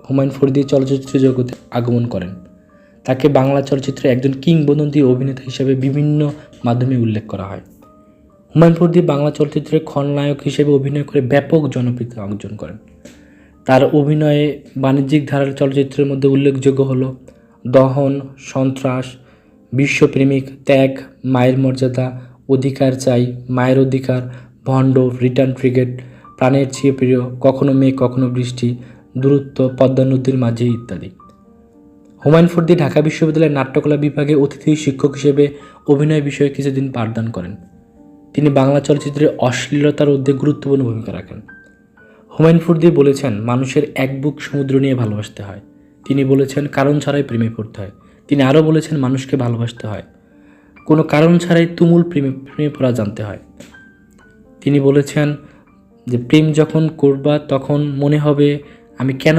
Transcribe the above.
হুমায়ুন ফরিদী চলচ্চিত্র জগতে আগমন করেন। তাকে বাংলা চলচ্চিত্রে একজন কিংবদন্তি অভিনেতা হিসেবে বিভিন্ন মাধ্যমে উল্লেখ করা হয়। হুমায়ুন ফরিদী বাংলা চলচ্চিত্রে খলনায়ক হিসেবে অভিনয় করে ব্যাপক জনপ্রিয়তা অর্জন করেন। তার অভিনয়ে বাণিজ্যিক ধারার চলচ্চিত্রের মধ্যে উল্লেখযোগ্য হলো দহন, সন্ত্রাস, বিশ্বপ্রেমিক, ত্যাগ, মায়ের মর্যাদা, অধিকার চাই, মায়ের অধিকার, ভণ্ড, রিটার্ন ক্রিকেট, প্রাণের চেয়ে প্রিয়, কখনো মেঘ কখনো বৃষ্টি, দূরত্ব, পদ্মা নদীর মাঝে ইত্যাদি। হুমায়ুন ফরিদী ঢাকা বিশ্ববিদ্যালয়ের নাট্যকলা বিভাগে অতিথি শিক্ষক হিসেবে অভিনয় বিষয়ে কিছুদিন পাঠদান করেন। তিনি বাংলা চলচ্চিত্রে অশ্লীলতার রোধে গুরুত্বপূর্ণ ভূমিকা রাখেন। হুমায়ুন ফরিদী বলেছেন, মানুষের এক বুক সমুদ্র নিয়ে ভালোবাসতে হয়। তিনি বলেছেন, কারণ ছাড়াই প্রেমে পড়তে হয়। তিনি আরও বলেছেন, মানুষকে ভালোবাসতে হয়, কোনো কারণ ছাড়াই তুমুল প্রেমে পড়া জানতে হয়। তিনি বলেছেন যে প্রেম যখন করবা তখন মনে হবে আমি কেন